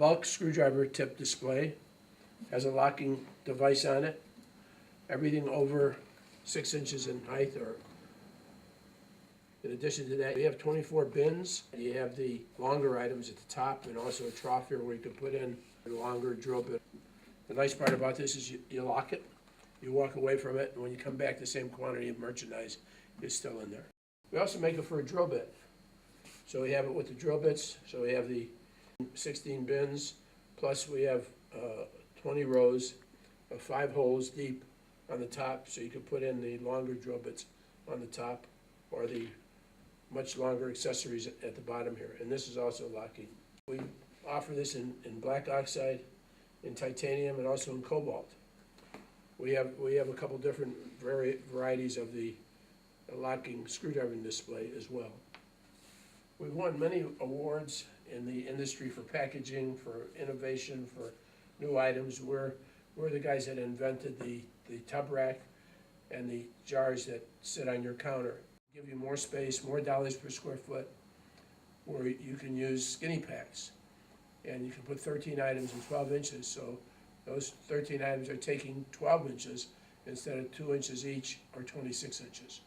bulk screwdriver tip display, has a locking device on it. Everything over 6 inches in height, or in addition to that, we have 24 bins. You have the longer items at the top, and also a trough here where you can put in a longer drill bit. The nice part about this is you lock it, you walk away from it, and when you come back, the same quantity of merchandise is still in there. We also make it for a drill bit. So we have it with the drill bits. So we have the 16 bins, plus we have 20 rows of 5 holes deep on the top, so you can put in the longer drill bits on the top, or the much longer accessories at the bottom here. And this is also locking. We offer this in black oxide, in titanium, and also in cobalt. We have a couple different varieties of the locking screwdriving display as well. We've won many awards in the industry for packaging, for innovation, for new items. We're the guys that invented the tub rack and the jars that sit on your counter. Give you more space, more dollars per square foot, where you can use skinny packs. And you can put 13 items in 12 inches, so those 13 items are taking 12 inches instead of 2 inches each, or 26 inches.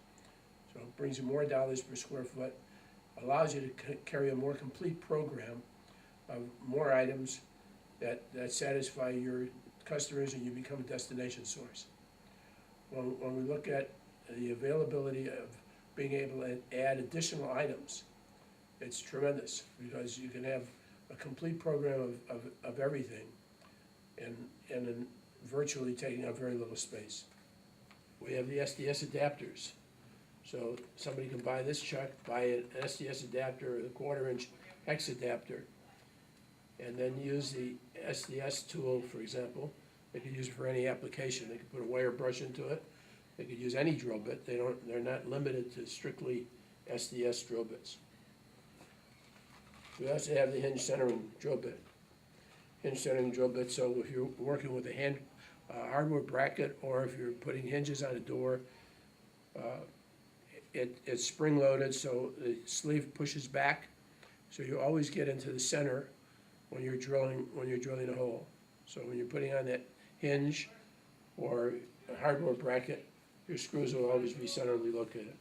So it brings you more dollars per square foot, allows you to carry a more complete program of more items that satisfy your customers, and you become a destination source. When we look at the availability of being able to add additional items, it's tremendous, because you can have a complete program of everything, and in virtually taking up very little space. We have the SDS adapters. So somebody can buy this chuck, buy an SDS adapter, or the 1/4-inch hex adapter, and then use the SDS tool, for example. They could use it for any application. They could put a wire brush into it. They could use any drill bit. They're not limited to strictly SDS drill bits. We also have the hinge centering drill bit. Hinge centering drill bit, so if you're working with a hardware bracket, or if you're putting hinges on a door, it's spring-loaded, so the sleeve pushes back, so you always get into the center when you're drilling a hole. So when you're putting on that hinge or a hardware bracket, your screws will always be centrally located.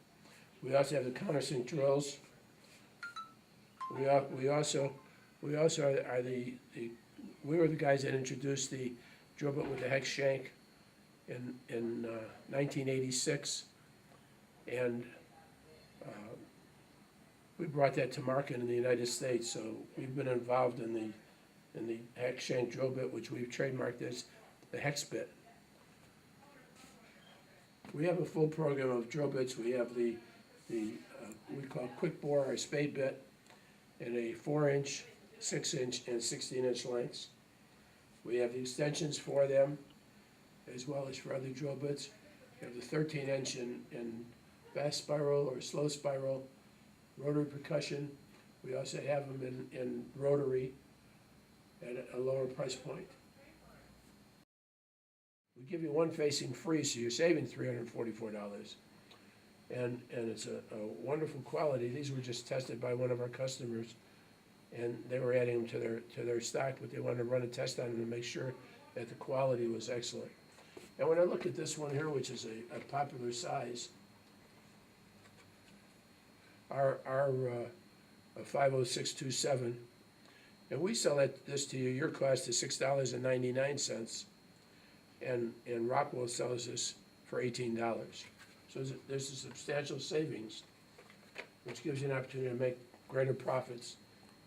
We also have the countersink drills. We were the guys that introduced the drill bit with the hex shank in 1986, and we brought that to market in the United States. So we've been involved in the hex shank drill bit, which we've trademarked as the hex bit. We have a full program of drill bits. We have we call quick bore, our spade bit, in a 4-inch, 6-inch, and 16-inch lengths. We have the extensions for them, as well as for other drill bits. We have the 13-inch in fast spiral or slow spiral, rotary percussion. We also have them in rotary at a lower price point. We give you one facing free, so you're saving $344. And it's a wonderful quality. These were just tested by one of our customers, and they were adding them to their stock, but they wanted to run a test on them to make sure that the quality was excellent. And when I look at this one here, which is a popular size, our 50627, and we sell this to you, your cost is $6.99, and Rockwell sells this for $18. So there's a substantial savings, which gives you an opportunity to make greater profits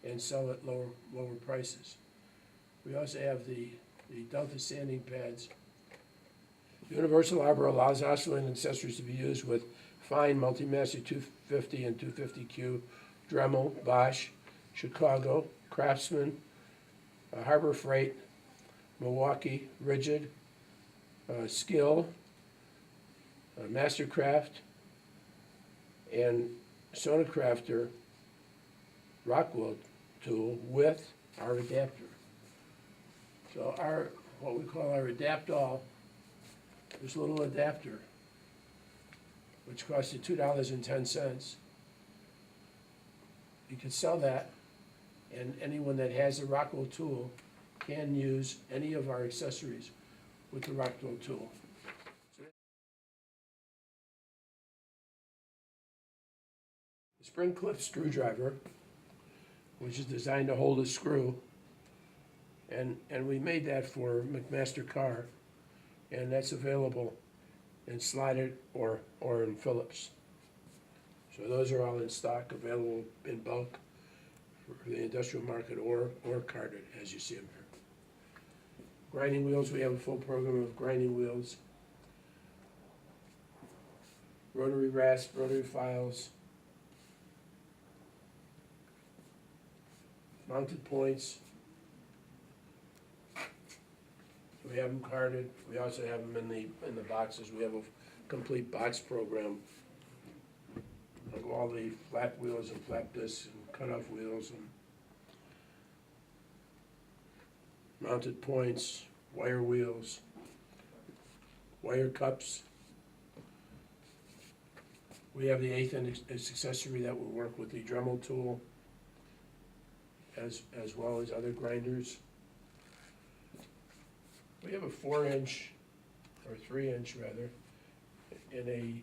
and sell at lower prices. We also have the Delta sanding pads. Universal Arbor allows oscillating accessories to be used with fine multi-master 250 and 250Q, Dremel, Bosch, Chicago, Craftsman, Harbor Freight, Milwaukee, Rigid, Skill, Mastercraft, and Sonocrafter Rockwell tool with our adapter. So what we call our Adapt-All, this little adapter, which costs you $2.10, you can sell that And anyone that has a Rockwell tool can use any of our accessories with the Rockwell tool. The spring clip screwdriver, which is designed to hold a screw, and we made that for McMaster Carr, and that's available in slotted or in Phillips. So those are all in stock, available in bulk for the industrial market or carded, as you see them here. Grinding wheels, we have a full program of grinding wheels. Rotary rasp, rotary files. Mounted points. We have them carded. We also have them in the boxes. We have a complete box program of all the flap wheels and flap discs and cutoff wheels and mounted points, wire wheels, wire cups. We have the 1/8 inch accessory that will work with the Dremel tool as well as other grinders. We have a 4-inch, or 3-inch rather, in a,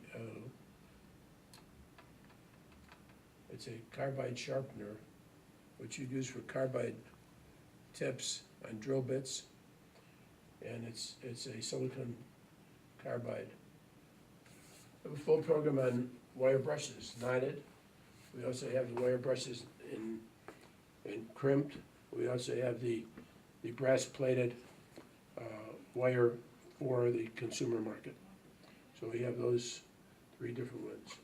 it's a carbide sharpener, which you use for carbide tips on drill bits, and it's a silicon carbide. We have a full program on wire brushes, knotted. We also have the wire brushes in crimped. We also have the brass plated wire for the consumer market. So we have those 3 different ones.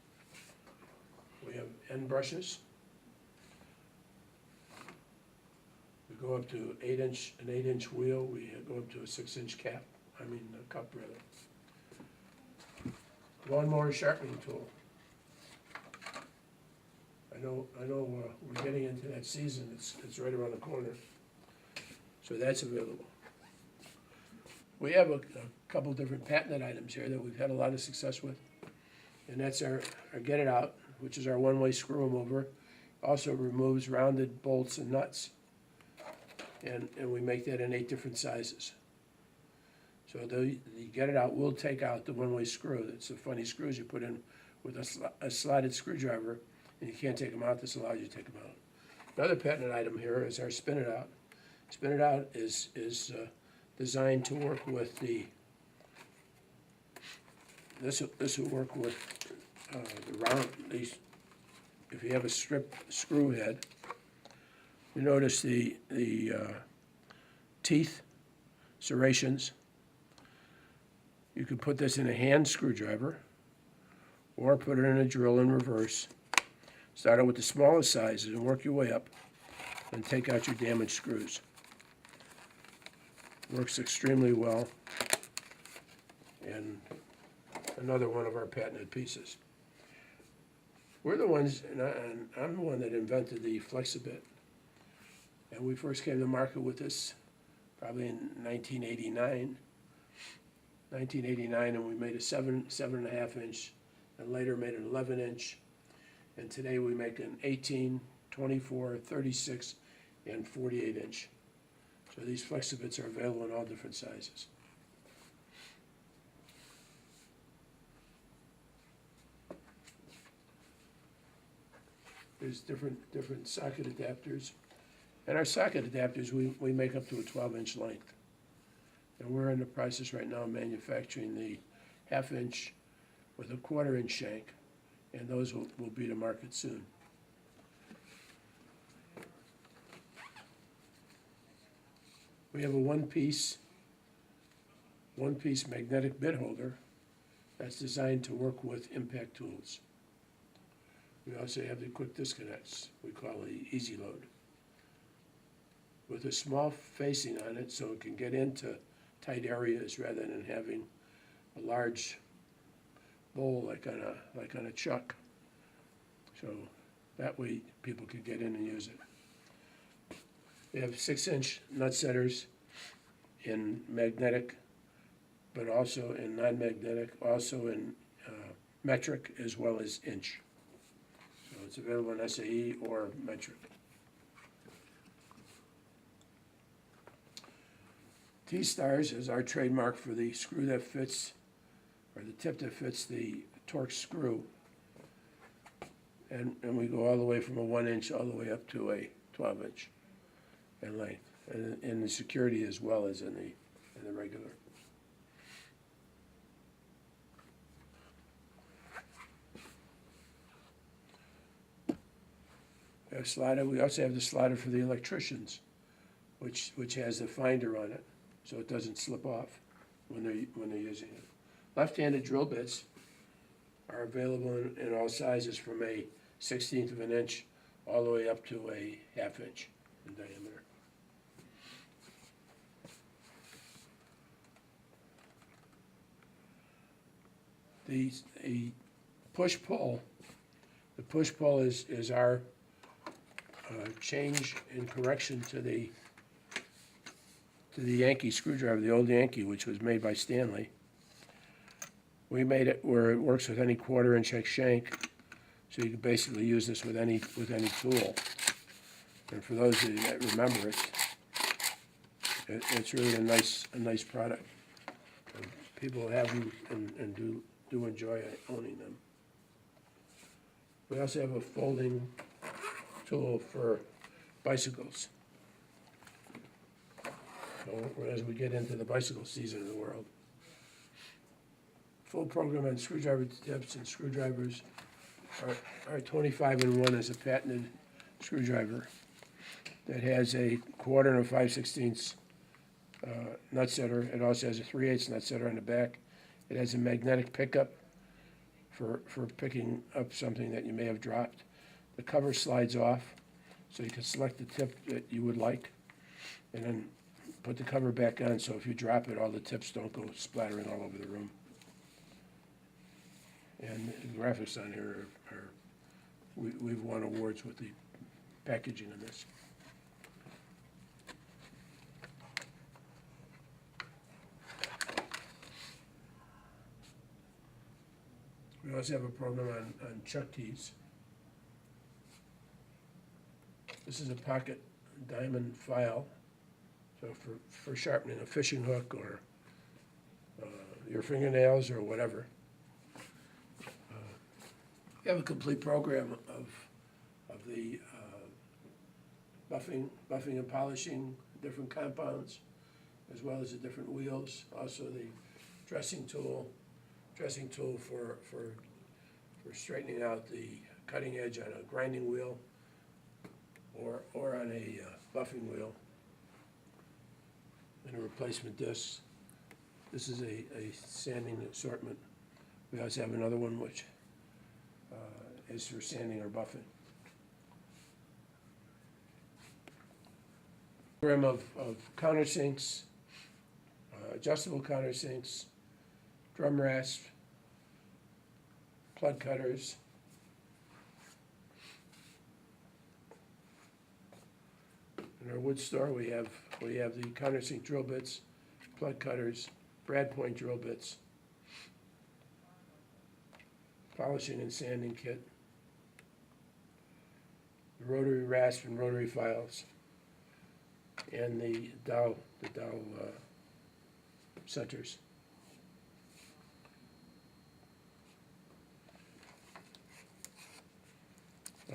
We have end brushes. We go up to an 8-inch wheel. We go up to a 6-inch cup rather. Lawnmower sharpening tool. I know we're getting into that season. It's right around the corner. So that's available. We have a couple different patented items here that we've had a lot of success with. And that's our Get It Out, which is our one-way screw remover. Also removes rounded bolts and nuts. And we make that in 8 different sizes. So the Get It Out will take out the one-way screw. It's the funny screws you put in with a slotted screwdriver, and you can't take them out. This allows you to take them out. Another patented item here is our Spin It Out. Spin It Out is designed to work with this will work with the round, if you have a strip screw head, you notice the teeth, serrations. You could put this in a hand screwdriver or put it in a drill in reverse. Start out with the smallest sizes and work your way up and take out your damaged screws. Works extremely well, and another one of our patented pieces. We're the ones, and I'm the one that invented the Flexibit, and we first came to market with this probably in 1989, and we made a 7.5 inch, and later made an 11-inch, and today we make an 18, 24, 36, and 48-inch. So these Flexibits are available in all different sizes. There's different socket adapters. And our socket adapters, we make up to a 12-inch length. And we're in the process right now of manufacturing the 1/2 inch with a 1/4 inch shank, and those will be to market soon. We have a one-piece magnetic bit holder that's designed to work with impact tools. We also have the quick disconnects we call the Easy Load, with a small facing on it so it can get into tight areas rather than having a large bowl like on a chuck. So that way people could get in and use it. We have 6-inch nut setters in magnetic, but also in non-magnetic, also in metric as well as inch. So it's available in SAE or metric. T-stars is our trademark for the screw that fits, or the tip that fits the Torx screw. And we go all the way from a 1-inch all the way up to a 12-inch in length, and in the security as well as in the regular. We have slider. We also have the slider for the electricians, which has the finder on it, so it doesn't slip off when they're using it. Left-handed drill bits are available in all sizes from a 1/16 of an inch all the way up to a 1/2 inch in diameter. The push-pull, is our change in correction to the Yankee screwdriver, the old Yankee, which was made by Stanley. We made it where it works with any 1/4-inch hex shank, so you can basically use this with any tool. And for those of you that remember it, it's really a nice product. And people have them and do enjoy owning them. We also have a folding tool for bicycles. So as we get into the bicycle season of the world. Full program on screwdriver tips and screwdrivers. Our 25-in-1 is a patented screwdriver that has a 1/4 and a 5/16 nut setter. It also has a 3/8 nut setter on the back. It has a magnetic pickup for picking up something that you may have dropped. The cover slides off, so you can select the tip that you would like, and then put the cover back on, so if you drop it, all the tips don't go splattering all over the room. And the graphics on here we've won awards with the packaging of this. We also have a program on chuck tees. This is a pocket diamond file, so for sharpening a fishing hook or your fingernails or whatever. We have a complete program of the buffing and polishing different compounds, as well as the different wheels. Also the dressing tool for straightening out the cutting edge on a grinding wheel or on a buffing wheel, and a replacement disc. This is a sanding assortment. We also have another one which is for sanding or buffing. Program of countersinks, adjustable countersinks, drum rasp, plug cutters. In our wood store, we have the countersink drill bits, plug cutters, brad point drill bits, polishing and sanding kit, the rotary rasp and rotary files, and the dowel centers.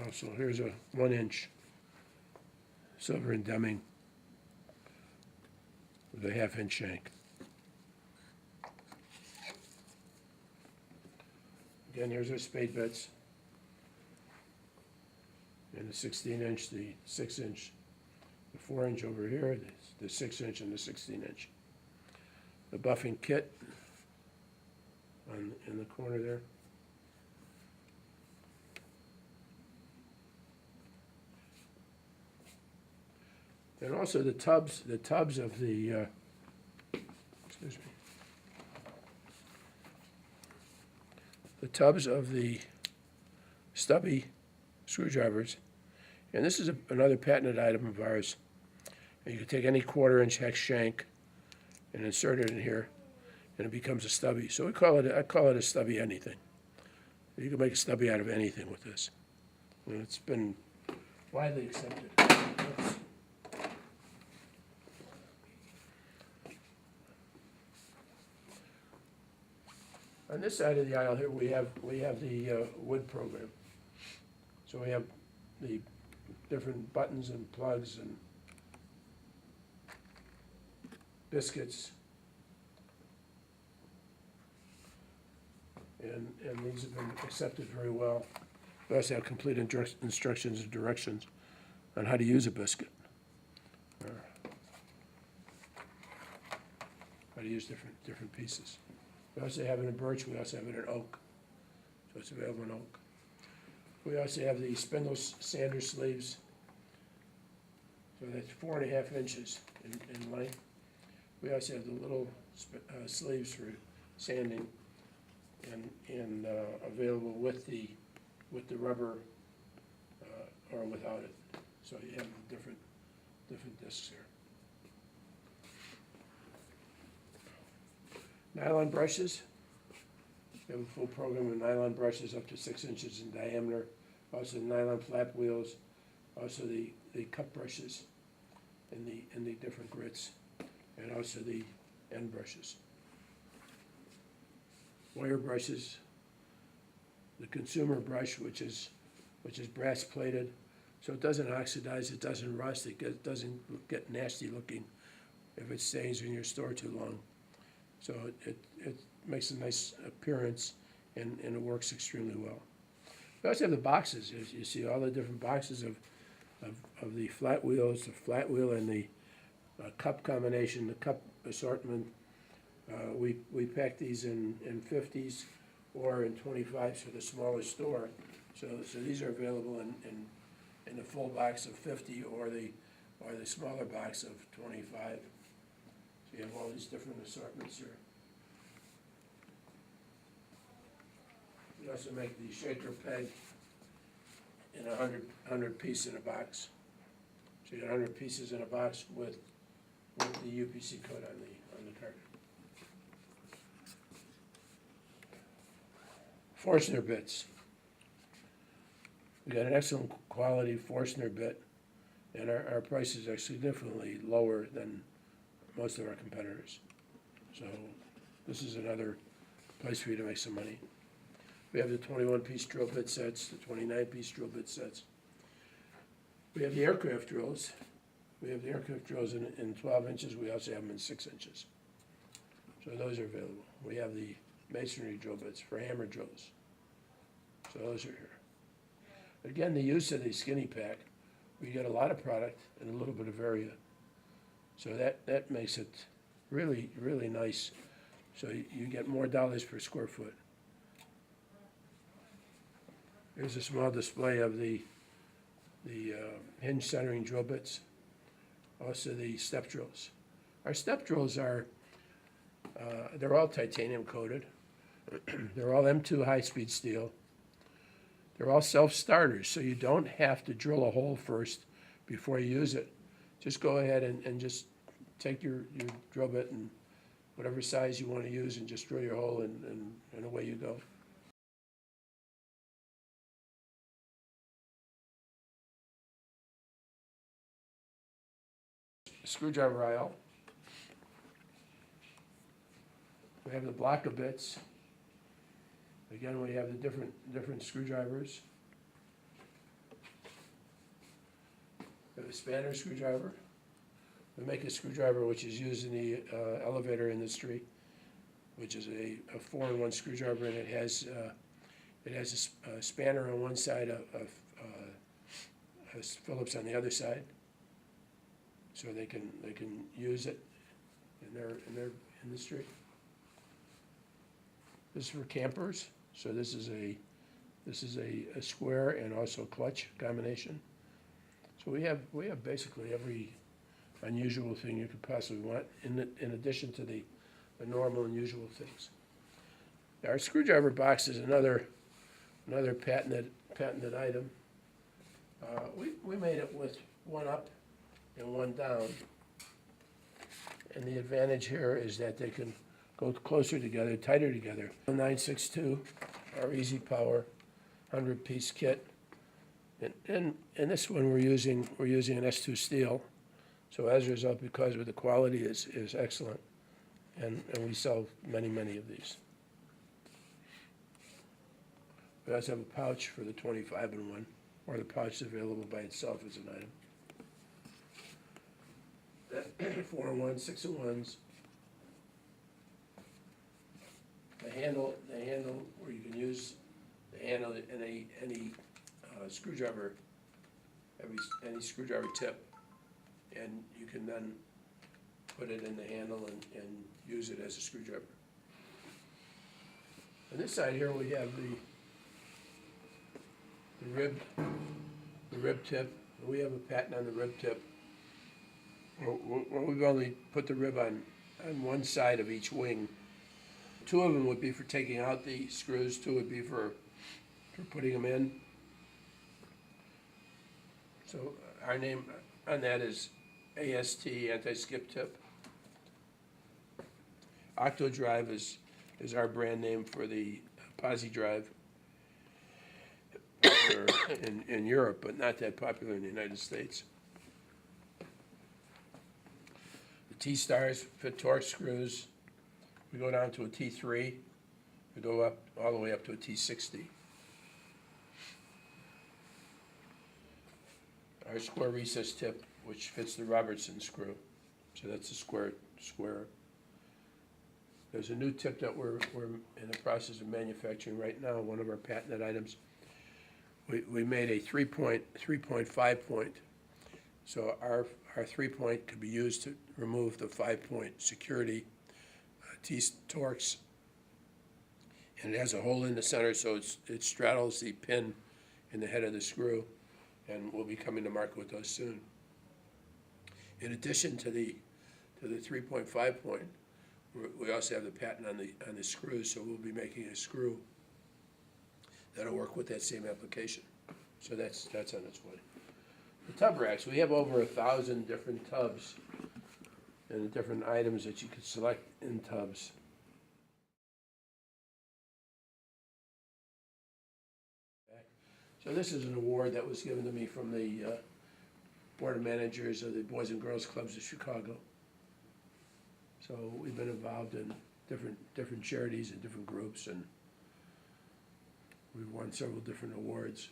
Also, here's a 1-inch silver and Deming with a 1/2-inch shank. Again, here's our spade bits. And the 16-inch, the 6-inch, the 4-inch over here, the 6-inch and the 16-inch. The buffing kit in the corner there. And also the tubs of the, excuse me, the tubs of the stubby screwdrivers. And this is another patented item of ours. And you can take any 1/4-inch hex shank and insert it in here, and it becomes a stubby. So I call it a stubby anything. You can make a stubby out of anything with this. And it's been widely accepted. On this side of the aisle here, we have the wood program. So we have the different buttons and plugs and biscuits. And these have been accepted very well. We also have complete instructions and directions on how to use a biscuit, or how to use different pieces. We also have it in birch, we also have it in oak, so it's available in oak. We also have the spindle sander sleeves, so that's 4.5 inches in length. We also have the little sleeves for sanding, and available with the rubber or without it. So you have different discs here. Nylon brushes. We have a full program of nylon brushes up to 6 inches in diameter. Also nylon flap wheels. Also the cup brushes in the different grits, and also the end brushes. Wire brushes. The consumer brush, which is brass plated, so it doesn't oxidize, it doesn't rust, it doesn't get nasty looking if it stays in your store too long. So it makes a nice appearance, and it works extremely well. We also have the boxes. You see all the different boxes of the flat wheels, the flat wheel and the cup combination, the cup assortment. We pack these in 50s or in 25s for the smaller store. So these are available in the full box of 50 or the smaller box of 25. So you have all these different assortments here. We also make the shaker peg in 100 piece in a box. So you get 100 pieces in a box with the UPC code on the carton. Forstner bits. We got an excellent quality Forstner bit, and our prices are significantly lower than most of our competitors. So this is another place for you to make some money. We have the 21-piece drill bit sets, the 29-piece drill bit sets. We have the aircraft drills. We have the aircraft drills in 12 inches. We also have them in 6 inches. So those are available. We have the masonry drill bits for hammer drills. So those are here. Again, the use of the skinny pack, we get a lot of product and a little bit of area. So that makes it really, really nice. So you get more dollars per square foot. Here's a small display of the hinge centering drill bits, also the step drills. Our step drills are, they're all titanium coated. They're all M2 high-speed steel. They're all self-starters, so you don't have to drill a hole first before you use it. Just go ahead and just take your drill bit and whatever size you want to use and just drill your hole, and away you go. Screwdriver aisle. We have the block of bits. Again, we have the different screwdrivers. We have a spanner screwdriver. We make a screwdriver which is used in the elevator industry, which is a 4-in-1 screwdriver, and it has a spanner on one side, of Phillips on the other side, so they can use it in their industry. This is for campers. So this is a square and also clutch combination. So we have basically every unusual thing you could possibly want in addition to the normal and usual things. Our screwdriver box is another patented item. We made it with one up and one down. And the advantage here is that they can go closer together, tighter together. 962, our Eazypower 100-piece kit. And this one we're using an S2 steel. So as a result, because of the quality is excellent. And we sell many of these. We also have a pouch for the 25-in-1, or the pouch is available by itself as an item. 4-in-1, 6-in-1s. The handle where you can use the handle in any screwdriver, any screwdriver tip, and you can then put it in the handle and use it as a screwdriver. On this side here we have the rib tip. We have a patent on the rib tip. We've only put the rib on one side of each wing. 2 of them would be for taking out the screws, 2 would be for putting them in. So our name on that is AST, anti-skip tip. Octo Drive is our brand name for the Posi drive in Europe, but not that popular in the United States. The T-stars fit Torx screws. We go down to a T3. We go up all the way up to a T60. Our square recess tip, which fits the Robertson screw. So that's a square. There's a new tip that we're in the process of manufacturing right now, one of our patented items. We made a 3.5 point. So our 3-point could be used to remove the 5-point security T-Torx. And it has a hole in the center, so it straddles the pin in the head of the screw, and we'll be coming to market with those soon. In addition to the 3.5 point, we also have the patent on the screws, so we'll be making a screw that'll work with that same application. So that's on its way. The tub racks, we have over 1,000 different tubs and the different items that you could select in tubs. So this is an award that was given to me from the Board of Managers of the Boys and Girls Clubs of Chicago. So we've been involved in different charities and different groups, and we've won several different awards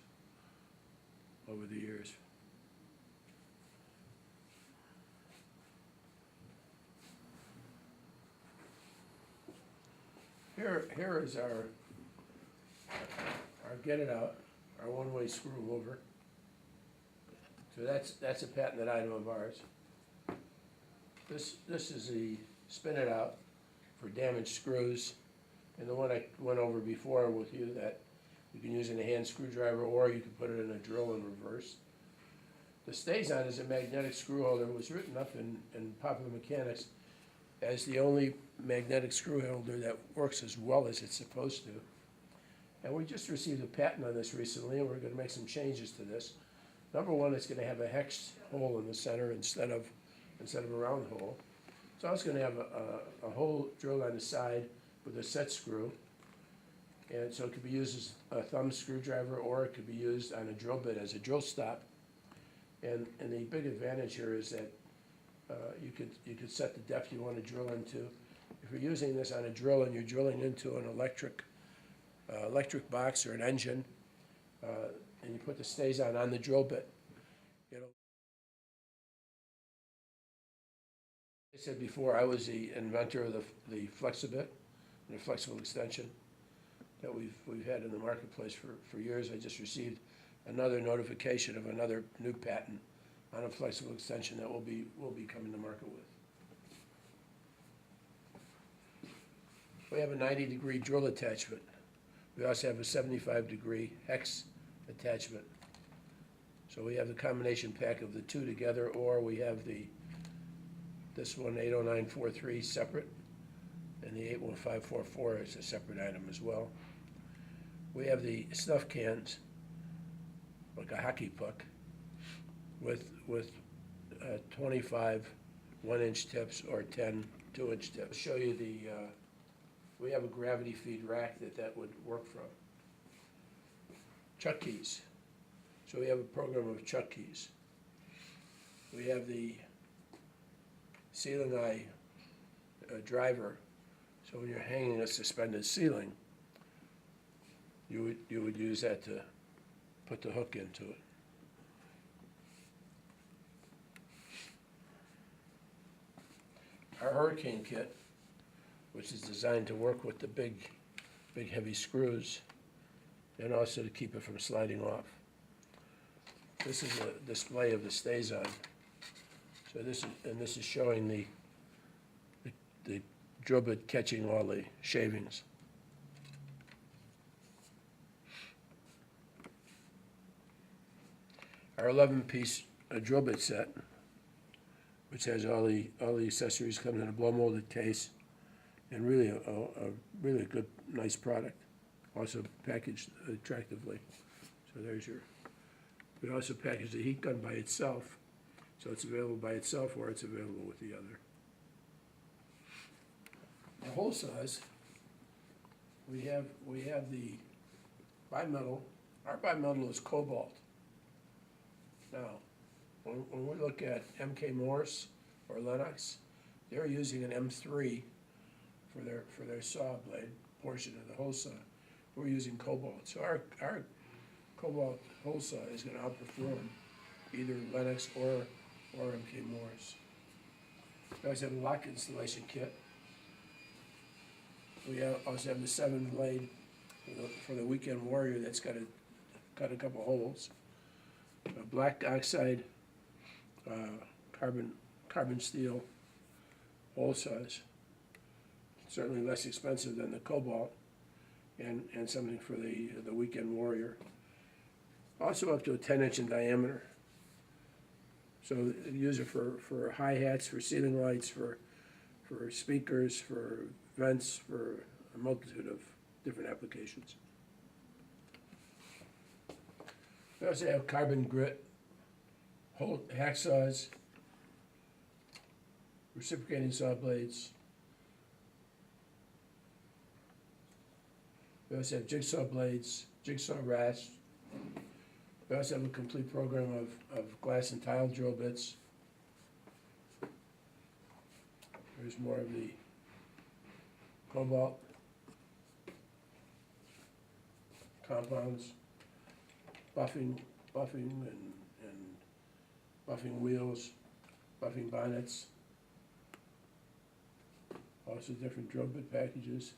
over the years. Here is our Get It Out, our one-way screw remover. So that's a patented item of ours. This is the Spin It Out for damaged screws, and the one I went over before with you that you can use in a hand screwdriver, or you can put it in a drill in reverse. The Stays-On is a magnetic screw holder. It was written up in Popular Mechanics as the only magnetic screw holder that works as well as it's supposed to. And we just received a patent on this recently, and we're going to make some changes to this. Number one, it's going to have a hex hole in the center instead of a round hole. It's also going to have a hole drilled on the side with a set screw. And so it could be used as a thumb screwdriver, or it could be used on a drill bit as a drill stop. And the big advantage here is that you could set the depth you want to drill into. If you're using this on a drill and you're drilling into an electric box or an engine, and you put the Stays-On the drill bit, I said before, I was the inventor of the Flexibit, the flexible extension that we've had in the marketplace for years. I just received another notification of another new patent on a flexible extension that we'll be coming to market with. We have a 90-degree drill attachment. We also have a 75-degree hex attachment. So we have the combination pack of the two together, or we have this one 80943 separate, and the 81544 is a separate item as well. We have the snuff cans, like a hockey puck, with 25 1-inch tips or 10 2-inch tips. I'll show you we have a gravity feed rack that would work from. Chuck keys. So we have a program of chuck keys. We have the ceiling eye driver. So when you're hanging a suspended ceiling, you would use that to put the hook into it. Our hurricane kit, which is designed to work with the big heavy screws, and also to keep it from sliding off. This is a display of the stays-on. So this is showing the drill bit catching all the shavings. Our 11-piece drill bit set, which has all the accessories, comes in a blow molded case, and really a really good, nice product. Also packaged attractively. So there's your. We also package the heat gun by itself, so it's available by itself or it's available with the other. Our hole size. We have the bimetal. Our bimetal is cobalt. Now, when we look at MK Morse or Lennox, they're using an M3 for their saw blade portion of the hole saw. We're using cobalt. So our cobalt hole saw is going to outperform either Lennox or MK Morse. We also have a lock installation kit. We also have the 7-blade for the Weekend Warrior that's got a couple holes. A black oxide carbon steel hole size. Certainly less expensive than the cobalt, and something for the Weekend Warrior. Also up to a 10-inch in diameter. So use it for hi-hats, for ceiling lights, for speakers, for vents, for a multitude of different applications. We also have carbon grit, hacksaws, reciprocating saw blades. We also have jigsaw blades, jigsaw rasps. We also have a complete program of glass and tile drill bits. There's more of the cobalt compounds, buffing and buffing wheels, buffing bonnets. Also different drill bit packages.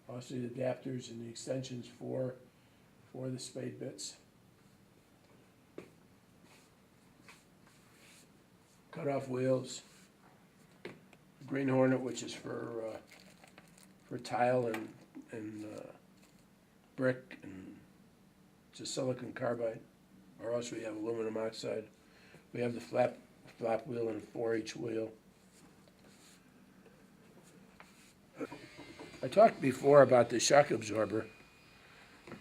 Also the adapters and the extensions for the spade bits. Cut-off wheels. Green Hornet, which is for tile and brick, and it's a silicon carbide. Or else we have aluminum oxide. We have the flap wheel and a 4H wheel. I talked before about the shock absorber.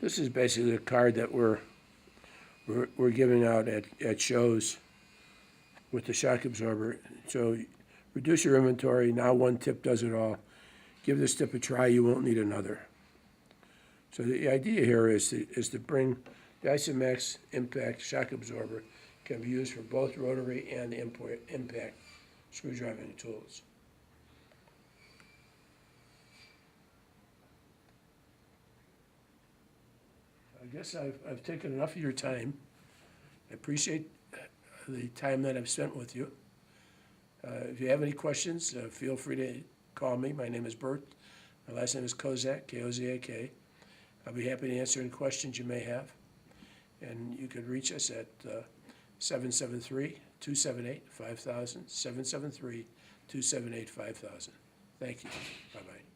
This is basically a card that we're giving out at shows with the shock absorber. So reduce your inventory. Now one tip does it all. Give this tip a try. You won't need another. So the idea here is to bring the Isomax Impact shock absorber. Can be used for both rotary and impact screwdriving tools. I guess I've taken enough of your time. I appreciate the time that I've spent with you. If you have any questions, feel free to call me. My name is Bert. My last name is Kozak, K-O-Z-A-K. I'll be happy to answer any questions you may have. And you could reach us at 773-278-5000, 773-278-5000. Thank you. Bye-bye.